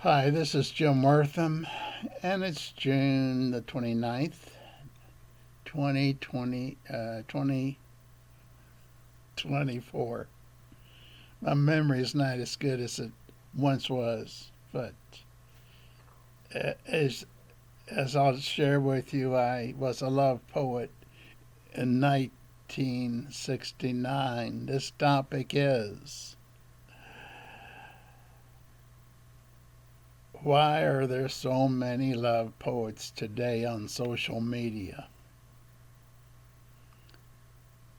Hi, this is Jim Wortham, and it's June the 29th, 2024. My memory is not as good as it once was, but as, as I'll share with you, I was a love poet in 1969. This topic is: why are there so many love poets today on social media?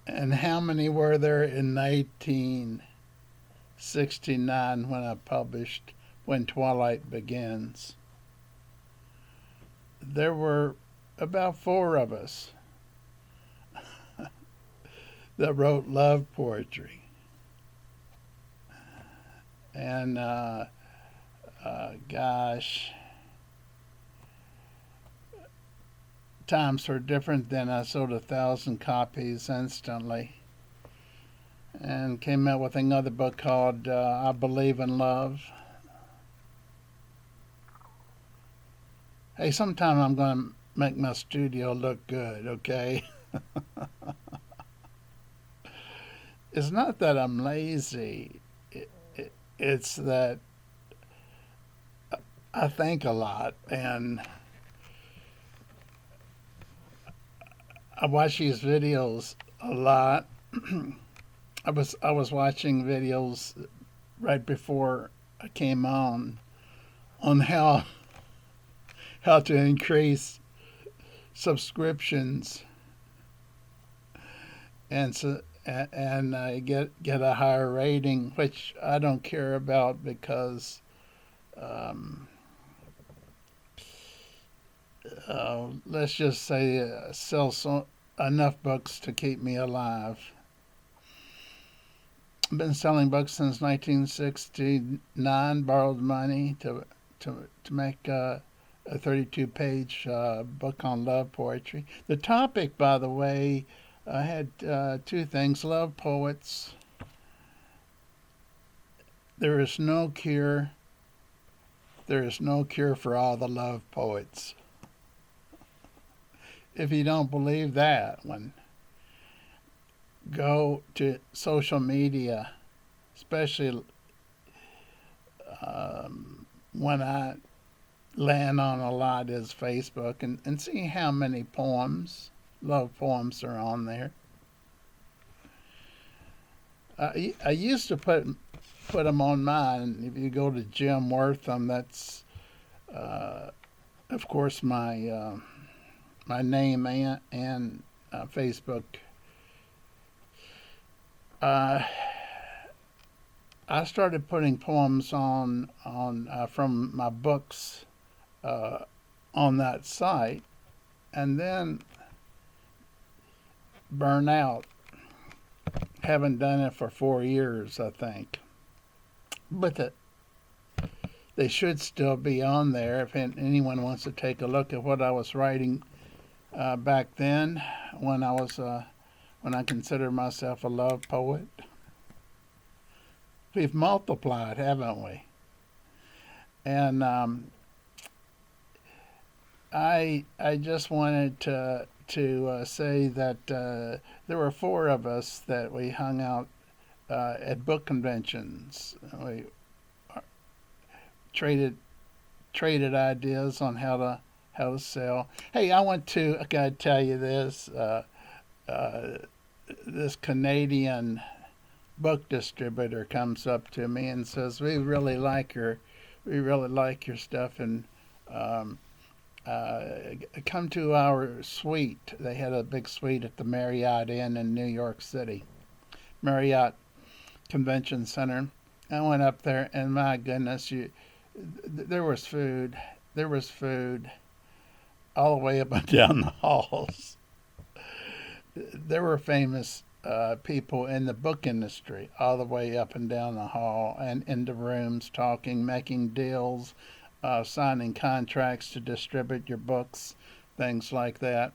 And how many were there in 1969 when I published When Twilight Begins? There were about four of us that wrote love poetry. And gosh, times were different then. I sold 1,000 copies instantly and came out with another book called I Believe in Love. Hey, sometime I'm going to make my studio look good, okay? It's not that I'm lazy, it's that I think a lot and I watch these videos a lot. I was watching videos right before I came on how to increase subscriptions and get a higher rating, which I don't care about because um, let's just say sell enough books to keep me alive. I've been selling books since 1969. Borrowed money to make a 32-page book on love poetry. The topic, by the way, I had two things: love poets. There is no cure. There is no cure for all the love poets. If you don't believe that one, go to social media, especially when I land on a lot is Facebook, and see how many love poems are on there. I used to put them on mine. If you go to Jim Wortham, that's uh, of course my name and Facebook. Uh, I started putting poems on from my books uh, on that site, and then burn out. Haven't done it for 4 years, I think, but they should still be on there if anyone wants to take a look at what I was writing back then when I considered myself a love poet. We've multiplied, haven't we? And I just wanted to say that there were four of us that we hung out at book conventions. We traded traded ideas on how to sell. Hey, I gotta tell you this. Uh, this Canadian book distributor comes up to me and says, we really like your stuff, and um, uh, come to our suite." They had a big suite at the Marriott Inn in New York City, Marriott Convention Center. I went up there, and my goodness, there was food. There was food all the way up and down the halls. There were famous people in the book industry all the way up and down the hall and into rooms talking, making deals, signing contracts to distribute your books, things like that.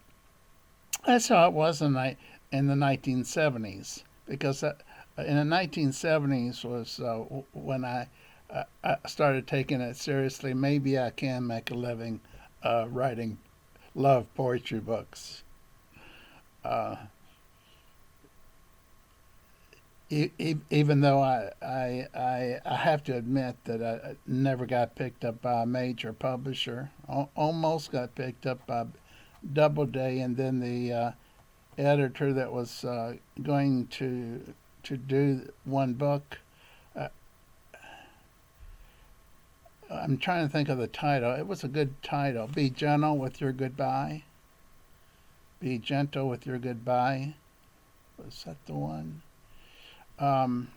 That's how it was in the 1970s, because in the 1970s was when I started taking it seriously. Maybe I can make a living writing love poetry books. Uh, Even though I have to admit that I never got picked up by a major publisher. Almost got picked up by Doubleday, and then the editor that was going to do one book. Uh, I'm trying to think of the title. It was a good title. Be gentle with your goodbye. Be gentle with your goodbye. Was that the one? Um,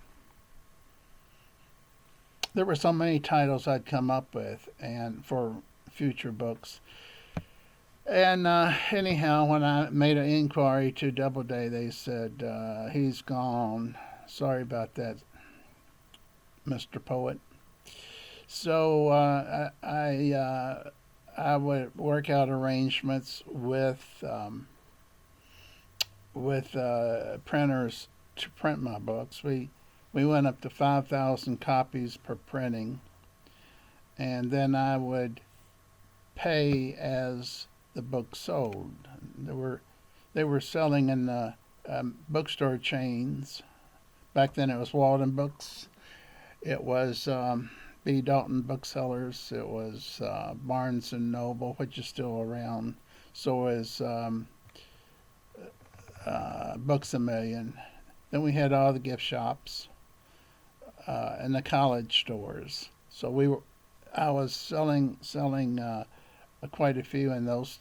there were so many titles I'd come up with, and for future books. And anyhow, when I made an inquiry to Doubleday, they said he's gone. Sorry about that, Mr. Poet. So I would work out arrangements with printers to print my books. We went up to 5,000 copies per printing, and then I would pay as the book sold. They were selling in the bookstore chains. Back then, it was Walden Books. It was B. Dalton Booksellers. It was Barnes and Noble, which is still around. So is Books a Million. Then we had all the gift shops and the college stores. So I was selling quite a few in those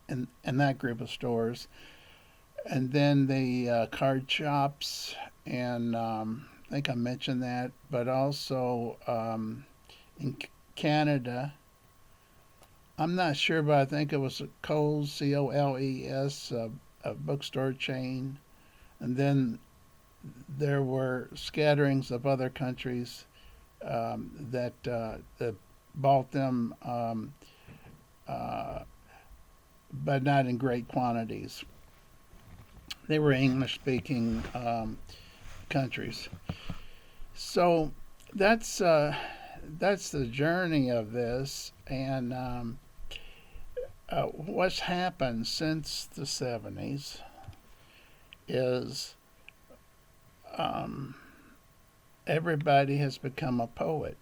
in that group of stores, and then the card shops, and I think I mentioned that, but also in Canada. I'm not sure, but I think it was a Coles, Coles, a bookstore chain, and then there were scatterings of other countries that bought them, uh, but not in great quantities. They were English-speaking countries. So that's that's the journey of this, and what's happened since the '70s is um, everybody has become a poet.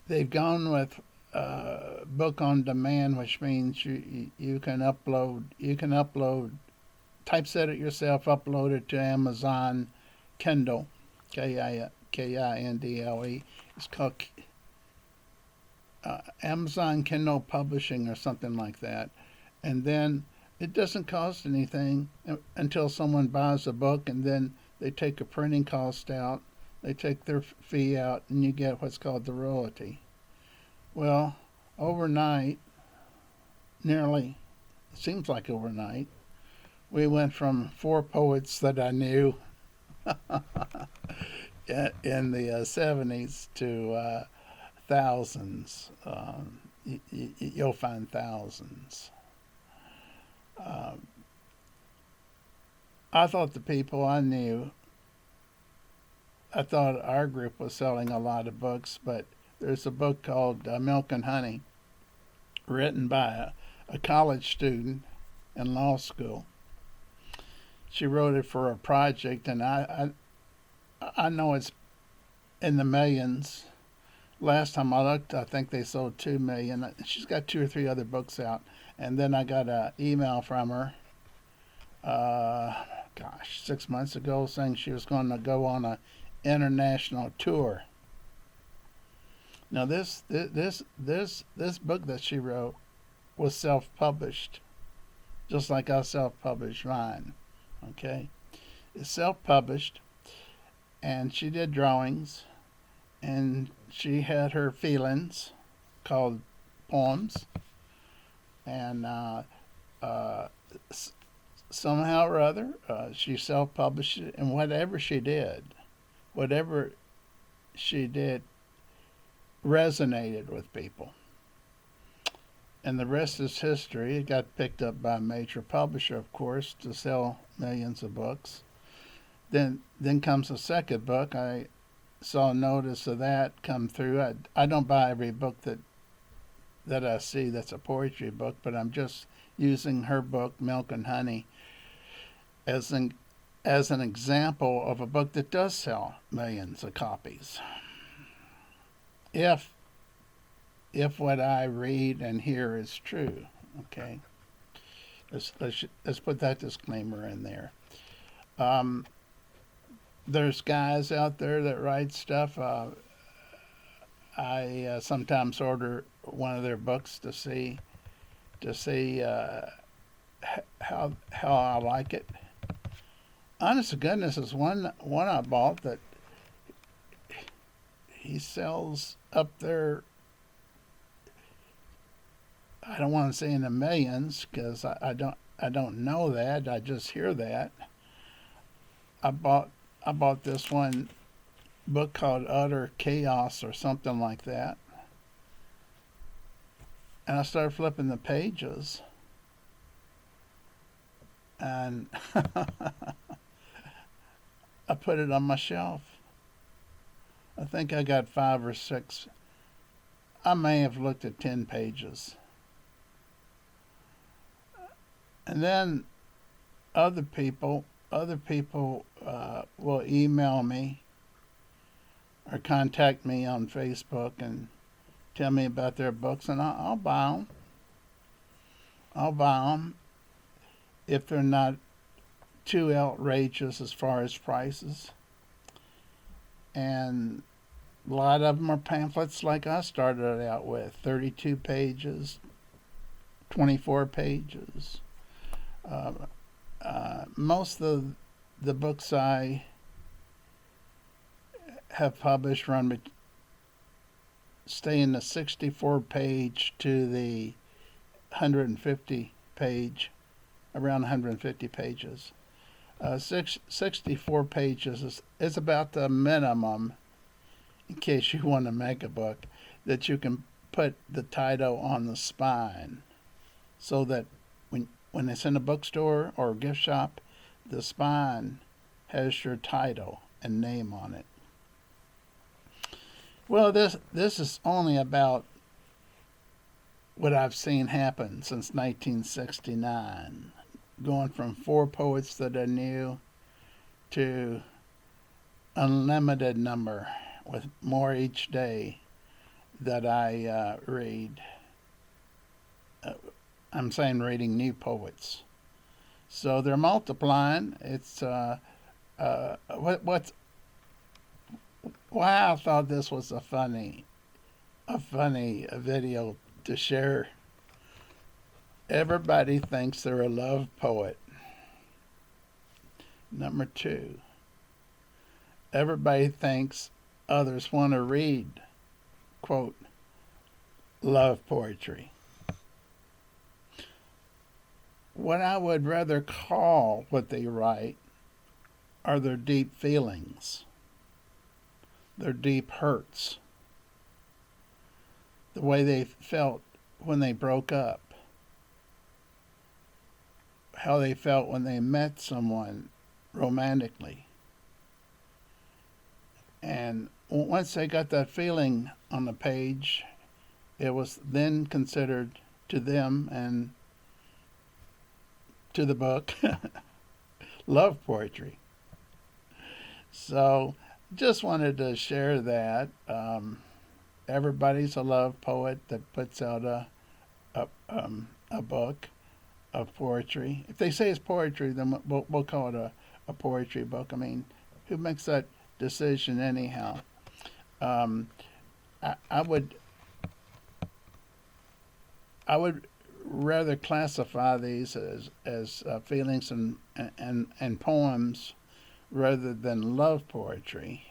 They've gone with book on demand, which means you can upload typeset it yourself, upload it to Amazon Kindle, Kindle. It's called Amazon Kindle Publishing or something like that, and then it doesn't cost anything until someone buys a book, and then they take a printing cost out, they take their fee out, and you get what's called the royalty. Well, overnight, nearly, it seems like overnight, we went from 4 poets that I knew in the '70s to thousands. You'll find thousands. Um, I thought the people I knew, I thought our group was selling a lot of books, but there's a book called Milk and Honey, written by a college student in law school. She wrote it for a project, and I know it's in the millions. Last time I looked, I think they sold 2 million. She's got 2 or 3 other books out, and then I got an email from her, gosh, 6 months ago, saying she was going to go on a international tour. Now this book that she wrote was self-published, just like I self-published mine. Okay, it's self-published, and she did drawings, and she had her feelings called poems, and uh, somehow or other she self-published it, and whatever she did resonated with people. And the rest is history. It got picked up by a major publisher, of course, to sell millions of books. Then comes the second book. I saw notice of that come through. I don't buy every book that I see that's a poetry book, but I'm just using her book, Milk and Honey, as an example of a book that does sell millions of copies. If what I read and hear is true, okay. Let's put that disclaimer in there. Um, there's guys out there that write stuff. I sometimes order one of their books to see how I like it. Honest to goodness, is one I bought that he sells up there. I don't want to say in the millions because I don't know that. I just hear that. I bought this one book called Utter Chaos or something like that. And I started flipping the pages. And I put it on my shelf. I think I got 5 or 6. I may have looked at 10 pages. And then other people will email me or contact me on Facebook and tell me about their books, and I'll buy them. I'll buy them if they're not too outrageous as far as prices. And a lot of them are pamphlets like I started out with, 32 pages, 24 pages. Most of the books I have published stay in the 64 page to the 150 page, around 150 pages. 64 pages is about the minimum, in case you want to make a book, that you can put the title on the spine, so that when it's in a bookstore or a gift shop, the spine has your title and name on it. Well, this is only about what I've seen happen since 1969, going from 4 poets that I knew to unlimited number, with more each day that I read. I'm saying reading new poets, so they're multiplying. It's what's why I thought this was a funny video to share. Everybody thinks they're a love poet. Number 2, everybody thinks others want to read, quote, love poetry. What I would rather call what they write are their deep feelings, their deep hurts, the way they felt when they broke up, how they felt when they met someone romantically. And once they got that feeling on the page, it was then considered to them and to the book love poetry. So just wanted to share that. Everybody's a love poet that puts out a book of poetry. If they say it's poetry, then we'll call it a poetry book. I mean, who makes that decision anyhow? I would rather classify these as feelings and poems rather than love poetry,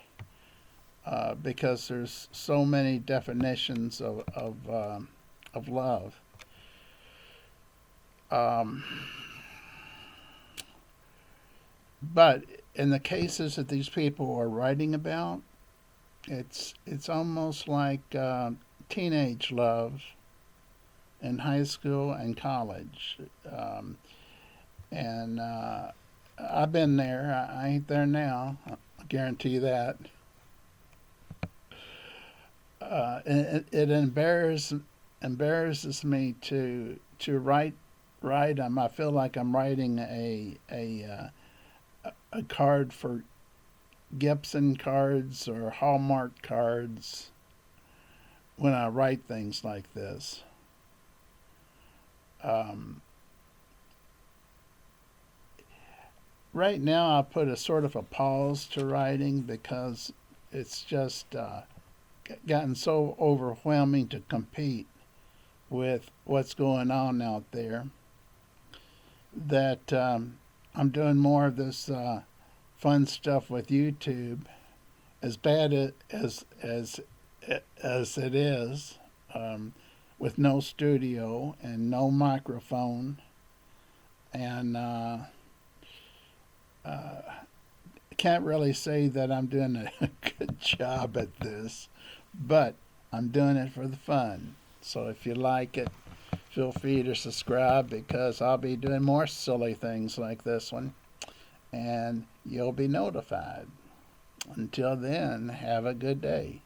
because there's so many definitions of love. But in the cases that these people are writing about, it's almost like teenage love in high school and college, and I've been there. I ain't there now. I guarantee you that. It embarrasses me to write them. I feel like I'm writing a card for Gibson cards or Hallmark cards when I write things like this. Um, right now, I put a sort of a pause to writing because it's just gotten so overwhelming to compete with what's going on out there that I'm doing more of this fun stuff with YouTube. As bad as it is, um, with no studio and no microphone, and uh, can't really say that I'm doing a good job at this, but I'm doing it for the fun. So if you like it, feel free to subscribe because I'll be doing more silly things like this one, and you'll be notified. Until then, have a good day.